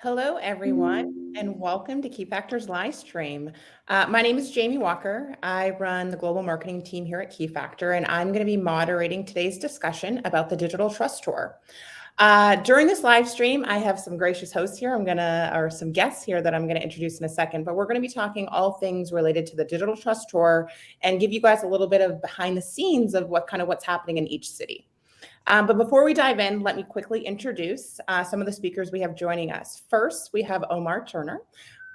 Hello, everyone, and welcome to Keyfactor's live stream. My name is Jamie Walker. I run the global marketing team here at Keyfactor, and I'm going to be moderating today's discussion about the Digital Trust Tour. During this live stream, I have some gracious hosts here. Or some guests here that I'm gonna introduce in a second, but we're gonna be talking all things related to the Digital Trust Tour and give you guys a little bit of behind the scenes of what's happening in each city. But before we dive in, let me quickly introduce some of the speakers we have joining us. First, we have Omar Turner.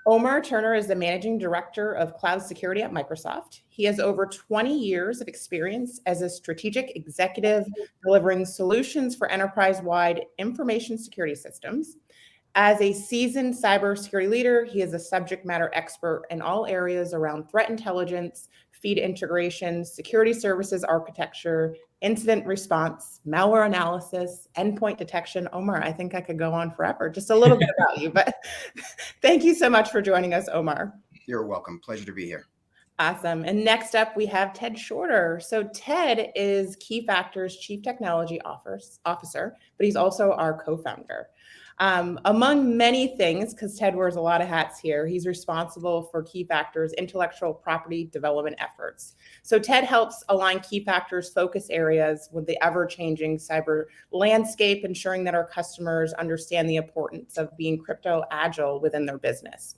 Omar Turner is the Managing Director of Cloud Security at Microsoft. He has over 20 years of experience as a strategic executive delivering solutions for enterprise-wide information security systems. As a seasoned cybersecurity leader, he is a subject matter expert in all areas around threat intelligence, feed integration, security services architecture, incident response, malware analysis, endpoint detection. Omar, I think I could go on forever. Just a little bit about you, but thank you so much for joining us, Omar. You're welcome. Pleasure to be here. Awesome. And next up, we have Ted Shorter. So Ted is Keyfactor's Chief Technology Officer, but he's also our co-founder. Among many things, because Ted wears a lot of hats here, he's responsible for Keyfactor's intellectual property development efforts. So Ted helps align Keyfactor's focus areas with the ever-changing cyber landscape, ensuring that our customers understand the importance of being crypto agile within their business.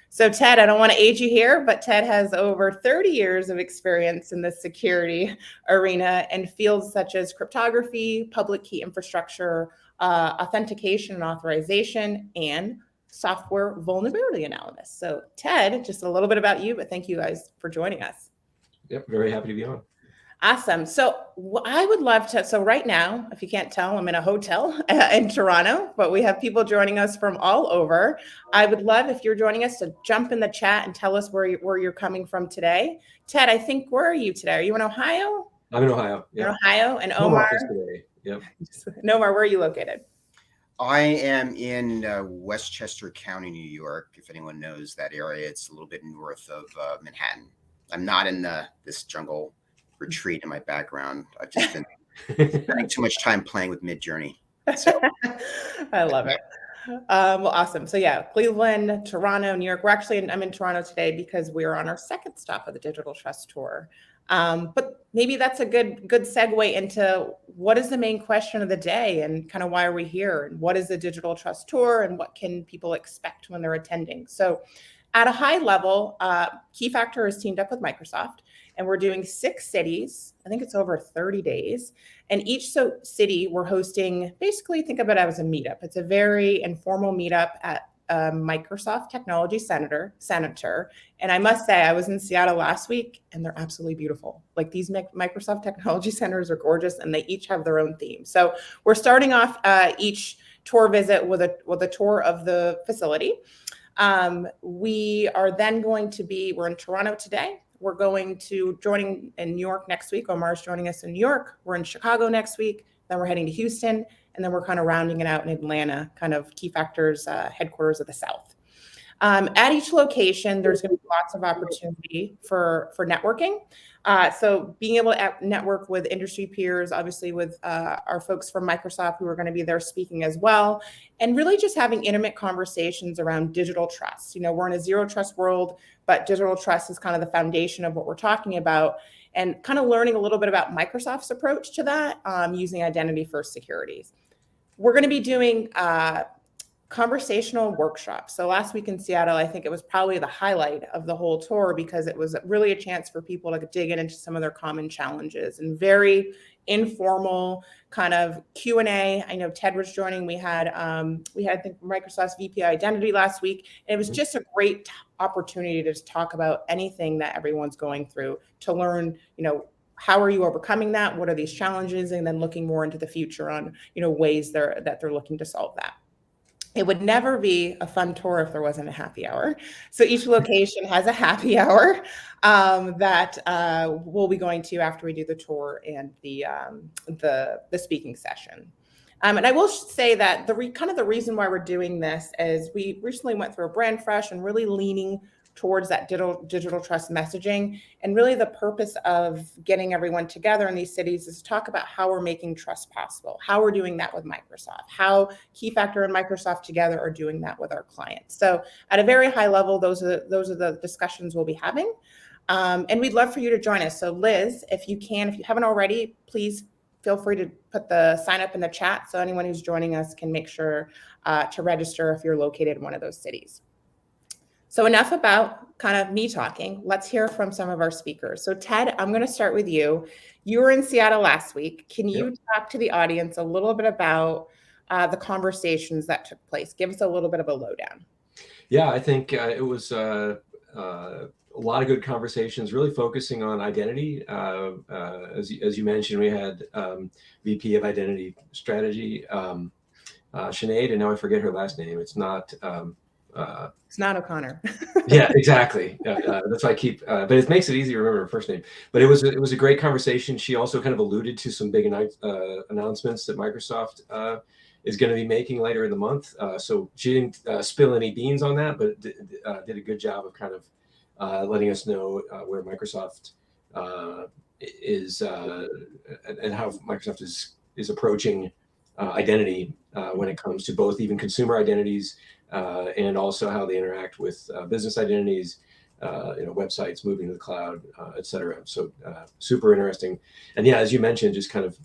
So Ted, I don't want to age you here, but Ted has over 30 years of experience in the security arena in fields such as cryptography, public key infrastructure, authentication and authorization, and software vulnerability analysis. So Ted, just a little bit about you, but thank you guys for joining us. Yep, very happy to be on. Awesome. So I would love to, so right now, if you can't tell, I'm in a hotel in Toronto, but we have people joining us from all over. I would love if you're joining us to jump in the chat and tell us where you're coming from today. Ted, I think, where are you today? Are you in Ohio? I'm in Ohio. Yep. In Ohio, and Home Omar? office today. Yep. Omar, where are you located? I am in Westchester County, New York. If anyone knows that area, it's a little bit north of Manhattan. I'm not in this jungle retreat in my background. I've just been spending too much time playing with Midjourney. So. I love it. Well, awesome. So yeah, Cleveland, Toronto, New York. I'm in Toronto today because we're on our second stop of the Digital Trust Tour. But maybe that's a good segue into what is the main question of the day and kind of why are we here and what is the Digital Trust Tour and what can people expect when they're attending? So at a high level, Keyfactor has teamed up with Microsoft and we're doing 6 cities. I think it's over 30 days. And each city we're hosting, basically think of it as a meetup. It's a very informal meetup at Microsoft Technology Center. And I must say, I was in Seattle last week and they're absolutely beautiful. Like these Microsoft Technology Centers are gorgeous and they each have their own theme. So we're starting off each tour visit with a tour of the facility. We are then we're in Toronto today. We're going to joining in New York next week. Omar's joining us in New York. We're in Chicago next week. Then we're heading to Houston. And then we're kind of rounding it out in Atlanta, kind of Keyfactor's headquarters of the South. At each location, there's going to be lots of opportunity for networking. So being able to network with industry peers, obviously with our folks from Microsoft who are going to be there speaking as well, and really just having intimate conversations around digital trust. You know, we're in a zero trust world, but digital trust is kind of the foundation of what we're talking about, and kind of learning a little bit about Microsoft's approach to that using identity first securities. We're going to be doing conversational workshops. So last week in Seattle, I think it was probably the highlight of the whole tour because it was really a chance for people to dig into some of their common challenges and very informal kind of Q&A. I know Ted was joining. We had I think Microsoft's VP Identity last week. And it was just a great opportunity to just talk about anything that everyone's going through to learn, you know, how are you overcoming that? What are these challenges? And then looking more into the future on, you know, ways that they're looking to solve that. It would never be a fun tour if there wasn't a happy hour. So each location has a happy hour that we'll be going to after we do the tour and the speaking session. And I will say that the reason why we're doing this is we recently went through a brand fresh and really leaning towards that digital trust messaging. And really the purpose of getting everyone together in these cities is to talk about how we're making trust possible, how we're doing that with Microsoft, how Keyfactor and Microsoft together are doing that with our clients. So at a very high level, those are the discussions we'll be having. And we'd love for you to join us. So Liz, if you haven't already, please feel free to put the sign up in the chat so anyone who's joining us can make sure to register if you're located in one of those cities. So enough about kind of me talking. Let's hear from some of our speakers. So Ted, I'm going to start with you. You were in Seattle last week. Can you talk to the audience a little bit about the conversations that took place? Give us a little bit of a lowdown. Yeah, I think it was a lot of good conversations, really focusing on identity. As you mentioned, we had VP of Identity Strategy, Sinead, and now I forget her last name. It's not O'Connor. Yeah, exactly. That's why I keep, but it makes it easy to remember her first name. But it was a great conversation. She also kind of alluded to some big announcements that Microsoft is going to be making later in the month. So she didn't spill any beans on that, but did a good job of kind of letting us know where Microsoft is and how Microsoft is approaching identity when it comes to both even consumer identities and also how they interact with business identities, websites moving to the cloud, et cetera. So super interesting. And yeah, as you mentioned, just kind of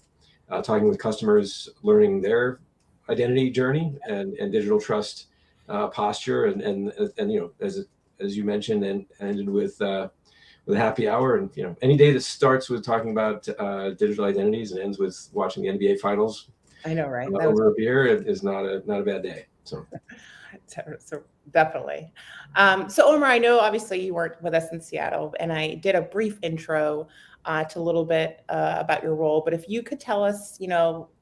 talking with customers, learning their identity journey and digital trust posture, and as you mentioned, and ended with a happy hour. And any day that starts with talking about digital identities and ends with watching the NBA finals, I know, right? Over a beer is not a bad day. So definitely. So Omar, I know obviously you weren't with us in Seattle, and I did a brief intro to a little bit about your role. But if you could tell us,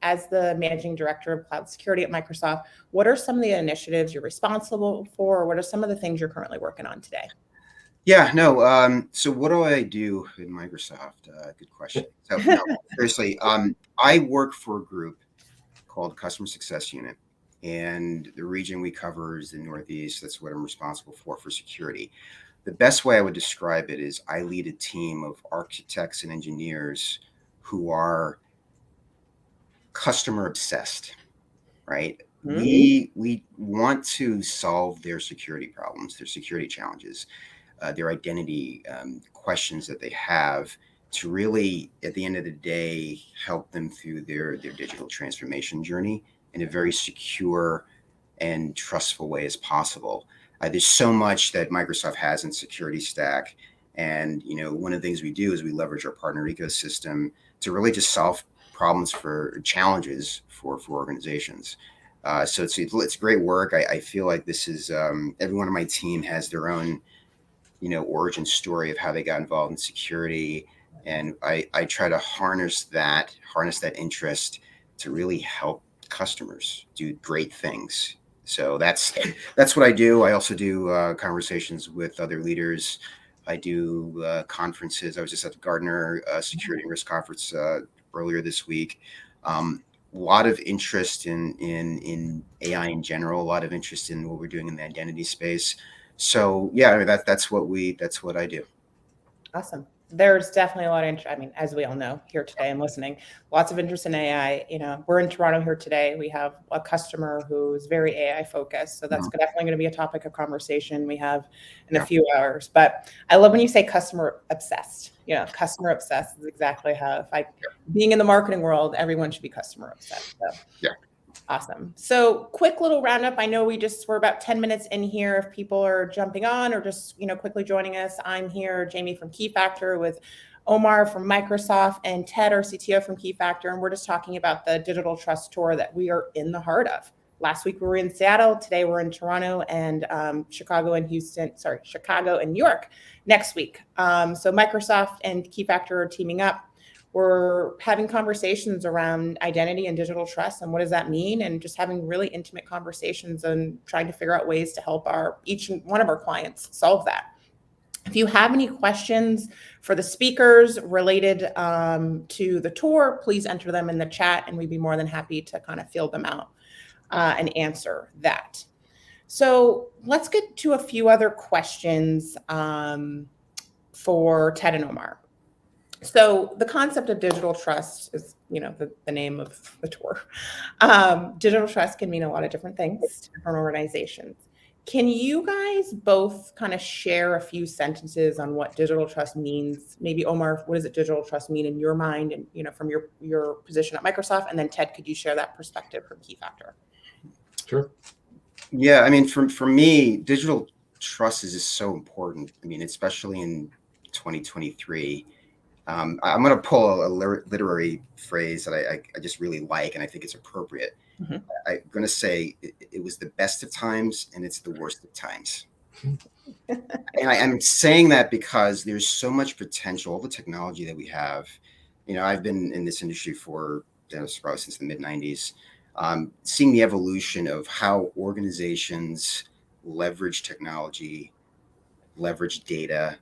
as the managing director of cloud security at Microsoft, what are some of the initiatives you're responsible for? Or what are some of the things you're currently working on today? Yeah, no. So what do I do in Microsoft? Good question. So no, seriously, I work for a group called Customer Success Unit, and the region we cover is the Northeast. That's what I'm responsible for security. The best way I would describe it is I lead a team of architects and engineers who are customer obsessed, right? Mm-hmm. We want to solve their security problems, their security challenges, their identity questions that they have, to really, at the end of the day, help them through their digital transformation journey in a very secure and trustful way as possible. There's so much that Microsoft has in security stack. And, one of the things we do is we leverage our partner ecosystem to really just solve problems challenges for organizations. So it's great work. I feel like this is, everyone on my team has their own, origin story of how they got involved in security. And I try to harness that interest to really help customers do great things. So that's what I do. I also do conversations with other leaders. I do conferences. I was just at the Gartner Security and Risk Conference earlier this week. A lot of interest in AI in general. A lot of interest in what we're doing in the identity space. So yeah, that's what I do. Awesome. There's definitely a lot of interest. I mean, as we all know here today and listening, lots of interest in AI. We're in Toronto here today. We have a customer who's very AI focused. So that's definitely going to be a topic of conversation we have in a few hours. But I love when you say customer obsessed. Customer obsessed is exactly how, being in the marketing world, everyone should be customer obsessed. So. Yeah. Awesome. So quick little roundup. I know we're about 10 minutes in here. If people are jumping on or just, quickly joining us, I'm here, Jamie from Keyfactor, with Omar from Microsoft and Ted, our CTO from Keyfactor. And we're just talking about the digital trust tour that we are in the heart of. Last week we were in Seattle. Today we're in Toronto and Chicago and New York next week. So Microsoft and Keyfactor are teaming up. We're having conversations around identity and digital trust and what does that mean, and just having really intimate conversations and trying to figure out ways to help each one of our clients solve that. If you have any questions for the speakers related to the tour, please enter them in the chat and we'd be more than happy to kind of fill them out and answer that. So let's get to a few other questions for Ted and Omar. So the concept of digital trust is, the name of the tour. Digital trust can mean a lot of different things to different organizations. Can you guys both kind of share a few sentences on what digital trust means? Maybe Omar, what does it digital trust mean in your mind and from your position at Microsoft? And then Ted, could you share that perspective from Keyfactor? Sure. Yeah, I mean, for me, digital trust is just so important. I mean, especially in 2023. I'm going to pull a literary phrase that I just really like, and I think it's appropriate. Mm-hmm. I'm going to say it was the best of times, and it's the worst of times. And I'm saying that because there's so much potential, all the technology that we have. I've been in this industry for probably since the mid 90s, seeing the evolution of how organizations leverage technology, leverage data,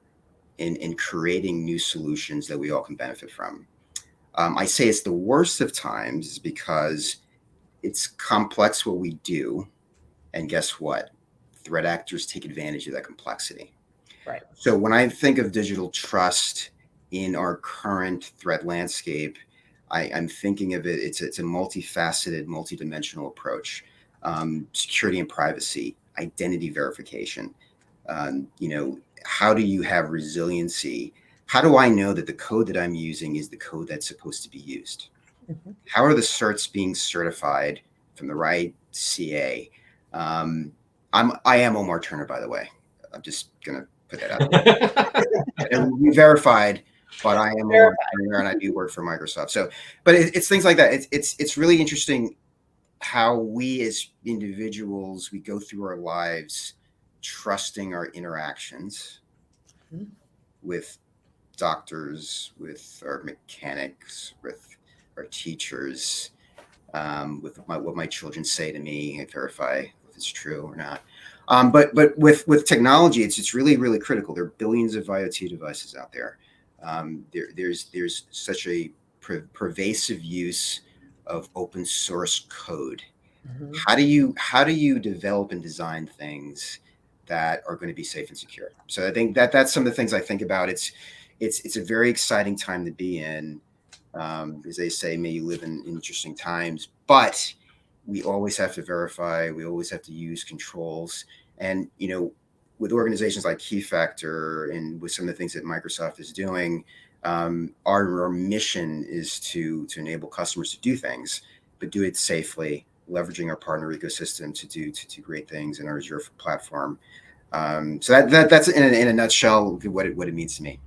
in creating new solutions that we all can benefit from. I say it's the worst of times because it's complex what we do. And guess what? Threat actors take advantage of that complexity. Right. So when I think of digital trust in our current threat landscape, I'm thinking of it, it's a multifaceted, multidimensional approach. Security and privacy, identity verification, how do you have resiliency? How do I know that the code that I'm using is the code that's supposed to be used? Mm-hmm. How are the certs being certified from the right CA? I am Omar Turner, by the way. I'm just gonna put that out there. We verified, but I am Omar Turner, and I do work for Microsoft. So, but it's things like that. It's really interesting how we as individuals, we go through our lives trusting our interactions with doctors, with our mechanics, with our teachers, with what my children say to me. I verify if it's true or not. But with technology, it's really, really critical. There are billions of IoT devices out there. There's such a pervasive use of open source code. Mm-hmm. How do you develop and design things that are going to be safe and secure? So I think that's some of the things I think about. It's a very exciting time to be in. As they say, may you live in interesting times, but we always have to verify. We always have to use controls. And, with organizations like Keyfactor and with some of the things that Microsoft is doing, our mission is to enable customers to do things, but do it safely, leveraging our partner ecosystem to do great things in our Azure platform. So that's in a nutshell what it means to me.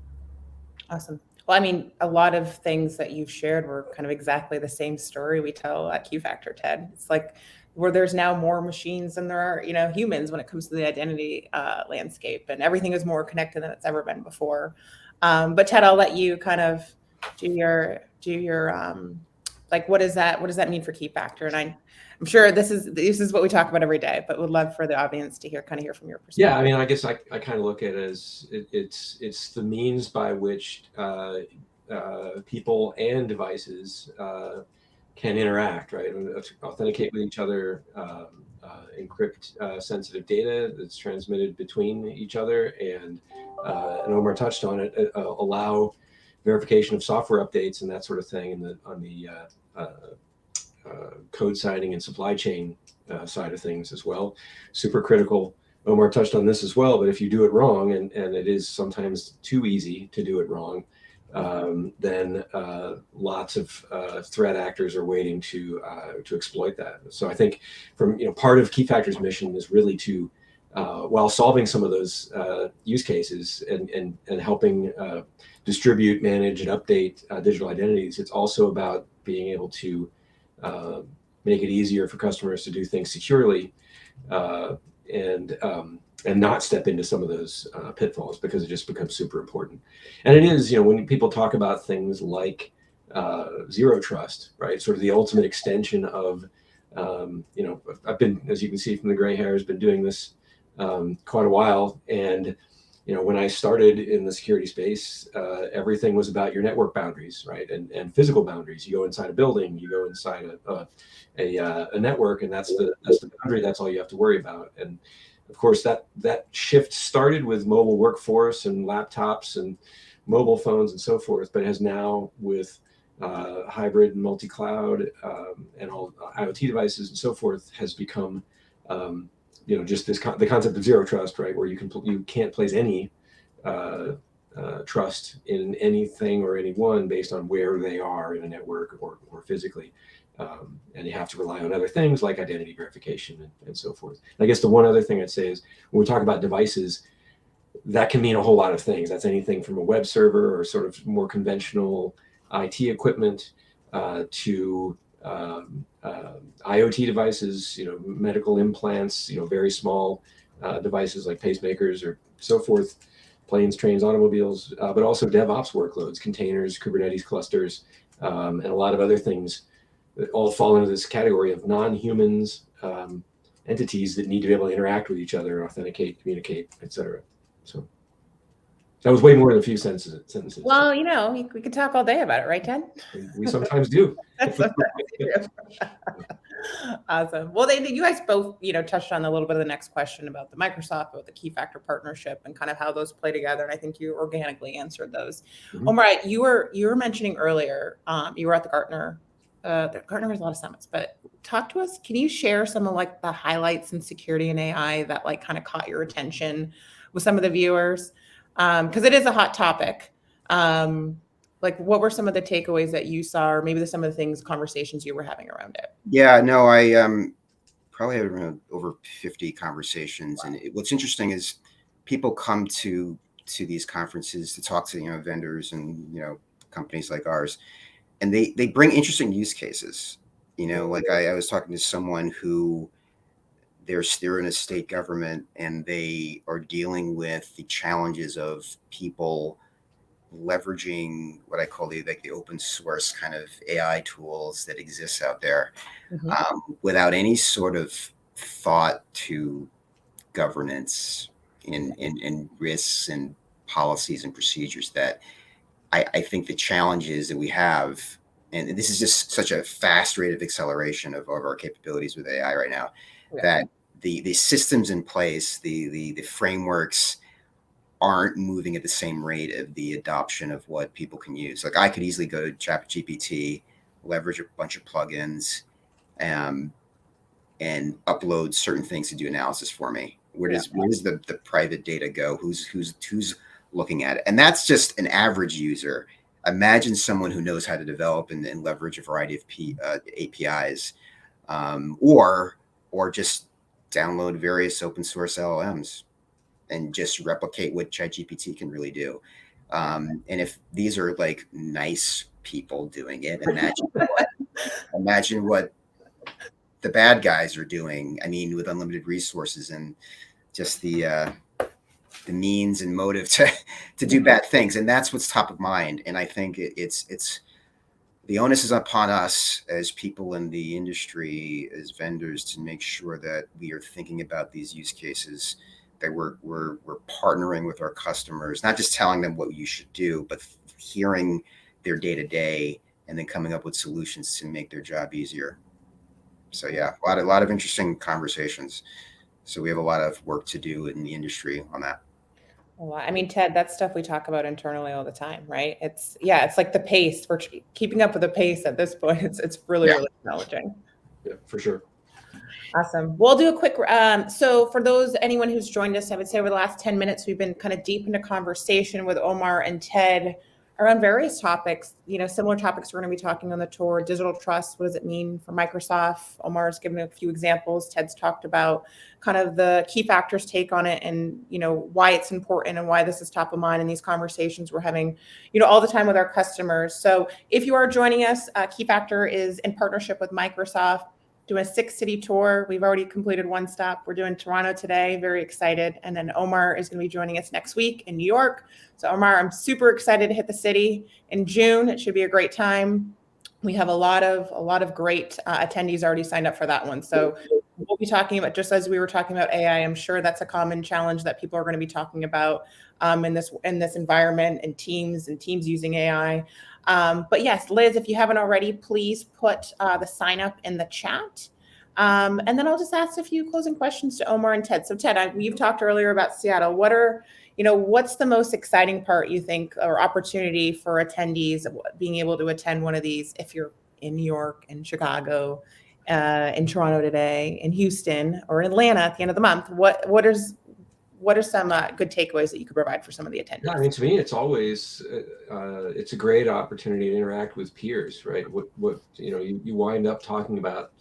Awesome. Well, I mean, a lot of things that you've shared were kind of exactly the same story we tell at Keyfactor, Ted. It's like where there's now more machines than there are, humans when it comes to the identity landscape, and everything is more connected than it's ever been before. But Ted, I'll let you kind of do your like, what does that mean for Keyfactor? And I'm sure this is what we talk about every day, but would love for the audience to hear from your perspective. Yeah, I mean, I guess I kind of look at it as it's the means by which people and devices can interact, right? Authenticate with each other, encrypt sensitive data that's transmitted between each other, and Omar touched on it, allow verification of software updates and that sort of thing, on the code signing and supply chain side of things as well. Super critical. Omar touched on this as well, but if you do it wrong, and it is sometimes too easy to do it wrong, then lots of threat actors are waiting to exploit that. So I think from part of Keyfactor's mission is really to while solving some of those use cases and helping distribute, manage, and update digital identities, it's also about being able to make it easier for customers to do things securely and not step into some of those pitfalls, because it just becomes super important. And it is, when people talk about things like zero trust, right? Sort of the ultimate extension of, I've been, as you can see from the gray hairs, been doing this quite a while. And, when I started in the security space, everything was about your network boundaries, right? And physical boundaries. You go inside a building, you go inside a network, and that's the boundary. That's all you have to worry about. And of course, that shift started with mobile workforce and laptops and mobile phones and so forth, but has now with hybrid and multi-cloud and all IoT devices and so forth has become just the concept of zero trust, right? Where you can't place any trust in anything or anyone based on where they are in a network or physically. And you have to rely on other things like identity verification and so forth. And I guess the one other thing I'd say is when we talk about devices, that can mean a whole lot of things. That's anything from a web server or sort of more conventional IT equipment to IoT devices, medical implants, very small devices like pacemakers or so forth, planes, trains, automobiles, but also DevOps workloads, containers, Kubernetes clusters, and a lot of other things that all fall into this category of non-humans, entities that need to be able to interact with each other, authenticate, communicate, etc. So that was way more than a few sentences. Well, we could talk all day about it, right, Ted? We sometimes do. Sometimes we do. Awesome. Well, you guys both, touched on a little bit of the next question about the Microsoft, about the Keyfactor partnership, and kind of how those play together. And I think you organically answered those. Mm-hmm. Omar, you were mentioning earlier, you were at the Gartner. Gartner has a lot of summits, but talk to us. Can you share some of like the highlights in security and AI that like kind of caught your attention with some of the viewers? Because it is a hot topic. Like what were some of the takeaways that you saw, or maybe some of the conversations you were having around it? Yeah, no, I probably had around over 50 conversations. And what's interesting is people come to these conferences to talk to, vendors and, companies like ours, and they bring interesting use cases. Like I was talking to someone who they're in a state government and they are dealing with the challenges of people leveraging what I call the open source kind of AI tools that exist out there, without any sort of thought to governance and risks and policies and procedures that I think the challenges that we have, and this is just such a fast rate of acceleration of our capabilities with AI right now, that the systems in place, the frameworks aren't moving at the same rate of the adoption of what people can use. Like I could easily go to ChatGPT, leverage a bunch of plugins, and upload certain things to do analysis for me. Where does the private data go? Who's looking at it? And that's just an average user. Imagine someone who knows how to develop and leverage a variety of APIs, or just download various open source LLMs and just replicate what ChatGPT can really do. And if these are like nice people doing it, imagine what the bad guys are doing. I mean, with unlimited resources and just the means and motive to do bad things. And that's what's top of mind. And I think it's the onus is upon us as people in the industry, as vendors, to make sure that we are thinking about these use cases, that we're partnering with our customers, not just telling them what you should do, but hearing their day-to-day and then coming up with solutions to make their job easier. So yeah, a lot of interesting conversations. So we have a lot of work to do in the industry on that. Well, I mean, Ted, that's stuff we talk about internally all the time, right? It's like the pace. We're keeping up with the pace at this point. It's really challenging. Yeah, for sure. Awesome. We'll do a quick, so for anyone who's joined us, I would say over the last 10 minutes, we've been kind of deep into conversation with Omar and Ted around various topics, similar topics we're going to be talking on the tour. Digital trust, what does it mean for Microsoft? Omar's given a few examples. Ted's talked about kind of the Keyfactor's take on it and, why it's important and why this is top of mind in these conversations we're having, all the time with our customers. So if you are joining us, Keyfactor is in partnership with Microsoft, doing a 6-city tour. We've already completed one stop. We're doing Toronto today. Very excited. And then Omar is going to be joining us next week in New York. So Omar, I'm super excited to hit the city in June. It should be a great time. We have a lot of great attendees already signed up for that one. So we'll be talking about, just as we were talking about AI, I'm sure that's a common challenge that people are going to be talking about in this environment, and teams using AI. But yes, Liz, if you haven't already, please put the sign up in the chat. And then I'll just ask a few closing questions to Omar and Ted. So Ted, you've talked earlier about Seattle. What's the most exciting part, you think, or opportunity for attendees being able to attend one of these if you're in New York, in Chicago, in Toronto today, in Houston, or in Atlanta at the end of the month? What are some good takeaways that you could provide for some of the attendees? Yeah, I mean, to me, it's always it's a great opportunity to interact with peers, right? You wind up talking about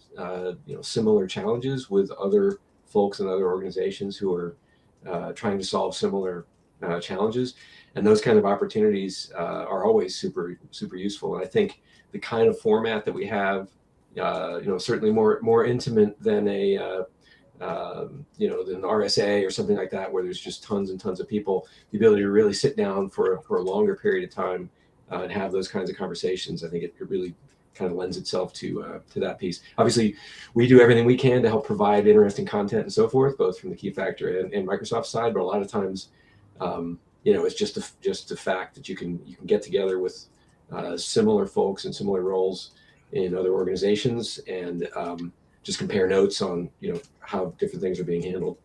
similar challenges with other folks and other organizations who are trying to solve similar challenges, and those kind of opportunities are always super useful. And I think the kind of format that we have, certainly more intimate than than RSA or something like that, where there's just tons and tons of people, the ability to really sit down for a longer period of time and have those kinds of conversations. I think it really kind of lends itself to that piece. Obviously, we do everything we can to help provide interesting content and so forth, both from the Keyfactor and Microsoft side. But a lot of times, it's just the fact that you can get together with similar folks and similar roles in other organizations and just compare notes on how different things are being handled.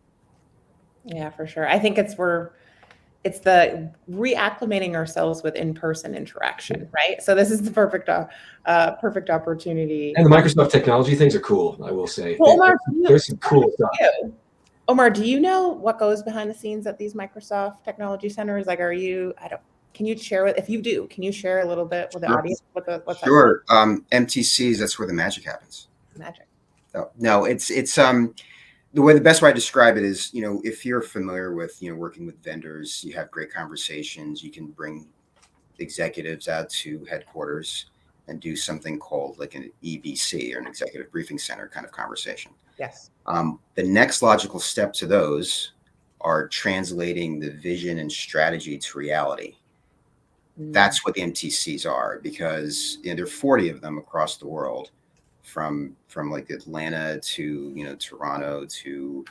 Yeah, for sure. I think it's the reacclimating ourselves with in-person interaction, right? So this is the perfect opportunity. And the Microsoft technology things are cool, I will say. Well, Omar, there's some cool stuff. Omar, do you know what goes behind the scenes at these Microsoft technology centers? Like, can you share if you do, can you share a little bit with the audience? What's sure. MTCs, that's where the magic happens. Magic. No, it's the best way I describe it is, if you're familiar with, working with vendors, you have great conversations, you can bring executives out to headquarters and do something called like an EBC, or an executive briefing center kind of conversation. Yes. The next logical step to those are translating the vision and strategy to reality. That's what the MTCs are, because there are 40 of them across the world, from like Atlanta to Toronto to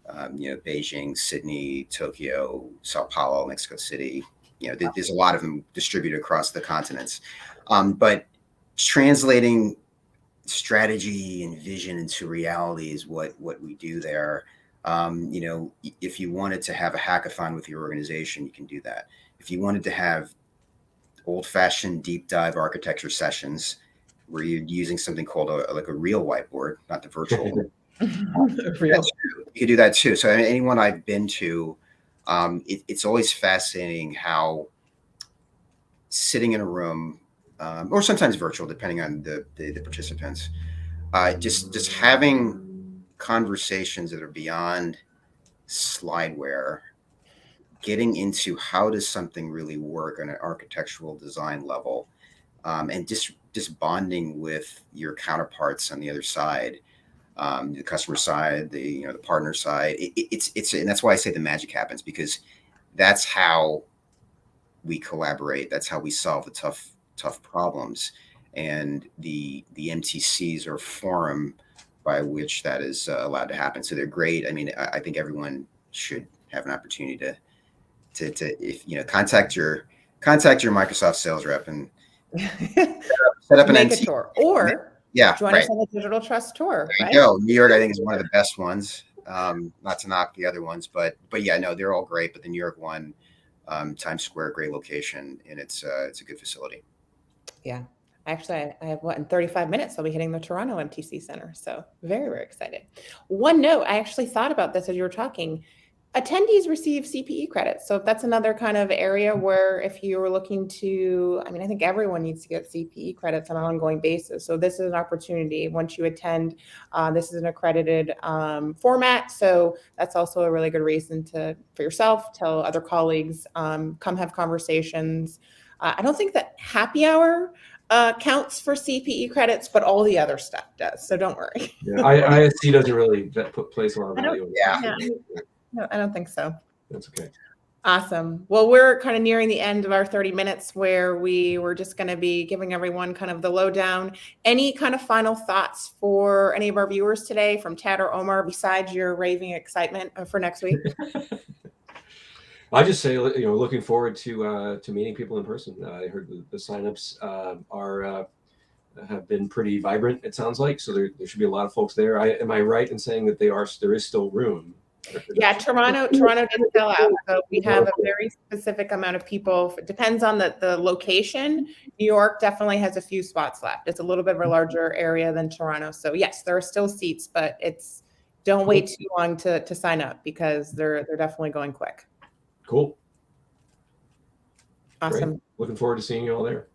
Beijing, Sydney, Tokyo, Sao Paulo, Mexico City. There's a lot of them distributed across the continents. But translating strategy and vision into reality is what we do there. If you wanted to have a hackathon with your organization, you can do that. If you wanted to have old-fashioned deep dive architecture sessions where you're using something called a real whiteboard, not the virtual. You could do that too. So anyone I've been to, it's always fascinating how sitting in a room, or sometimes virtual, depending on the participants, just having conversations that are beyond slideware, getting into how does something really work on an architectural design level, and just bonding with your counterparts on the other side, the customer side, the partner side. And that's why I say the magic happens, because that's how we collaborate. That's how we solve the tough problems. And the MTCs are a forum by which that is allowed to happen. So they're great. I mean, I think everyone should have an opportunity to contact your Microsoft sales rep and set up an make MTC. a tour, or join us on the Digital Trust Tour. There you go. New York, I think, is one of the best ones. Not to knock the other ones, but yeah, no, they're all great. But the New York one, Times Square, great location, and it's a good facility. Yeah. Actually, I have in 35 minutes, I'll be hitting the Toronto MTC Center. So very, very excited. One note, I actually thought about this as you were talking. Attendees receive CPE credits. So that's another kind of area where if you were looking to, I think everyone needs to get CPE credits on an ongoing basis. So this is an opportunity. Once you attend, this is an accredited format. So that's also a really good reason for yourself, tell other colleagues, come have conversations. I don't think that happy hour counts for CPE credits, but all the other stuff does. So don't worry. Yeah, ISC doesn't really place a lot of value. Yeah. No, I don't think so. That's okay. Awesome. Well, we're kind of nearing the end of our 30 minutes where we were just going to be giving everyone kind of the lowdown. Any kind of final thoughts for any of our viewers today from Ted or Omar besides your raving excitement for next week? I just say, looking forward to meeting people in person. I heard the signups have been pretty vibrant. It sounds like so. There should be a lot of folks there. Am I right in saying that there is still room? Yeah, Toronto didn't sell out. So we have a very specific amount of people. It depends on the location. New York definitely has a few spots left. It's a little bit of a larger area than Toronto. So yes, there are still seats, but don't wait too long to sign up because they're definitely going quick. Cool. Awesome. Great. Looking forward to seeing you all there.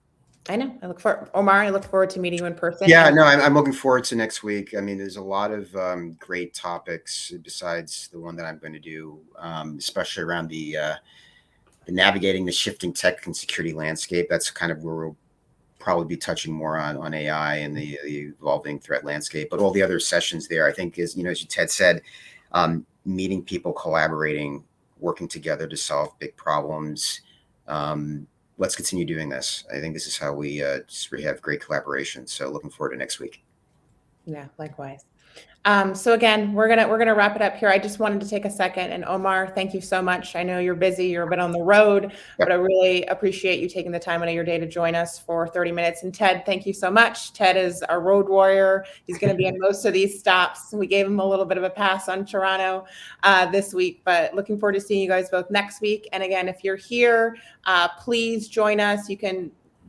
I know. Omar, I look forward to meeting you in person. Yeah, no, I'm looking forward to next week. I mean, there's a lot of great topics besides the one that I'm going to do, especially around the navigating the shifting tech and security landscape. That's kind of where we'll probably be touching more on AI and the evolving threat landscape. But all the other sessions there, I think, is, as Ted said, meeting people, collaborating, working together to solve big problems. Let's continue doing this. I think this is how we just really have great collaboration. So looking forward to next week. Yeah, likewise. So again, we're gonna wrap it up here. I just wanted to take a second, and Omar, thank you so much. I know you're busy, you're a bit on the road, but I really appreciate you taking the time out of your day to join us for 30 minutes. And Ted, thank you so much. Ted is our road warrior. He's going to be in most of these stops. We gave him a little bit of a pass on Toronto this week, but looking forward to seeing you guys both next week. And again, if you're here, please join us.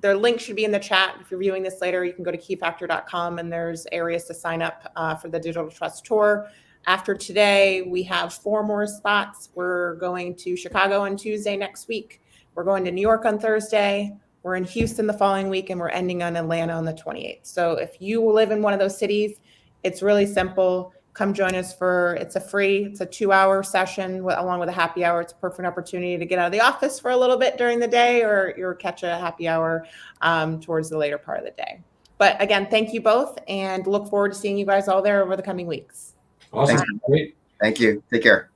The link should be in the chat. If you're viewing this later, you can go to keyfactor.com and there's areas to sign up for the Digital Trust Tour. After today, we have 4 more spots. We're going to Chicago on Tuesday next week. We're going to New York on Thursday. We're in Houston the following week, and we're ending on Atlanta on the 28th. So if you live in one of those cities, it's really simple. Come join us it's a 2-hour session along with a happy hour. It's a perfect opportunity to get out of the office for a little bit during the day or catch a happy hour towards the later part of the day. But again, thank you both and look forward to seeing you guys all there over the coming weeks. Awesome. Thanks. Great. Thank you. Take care.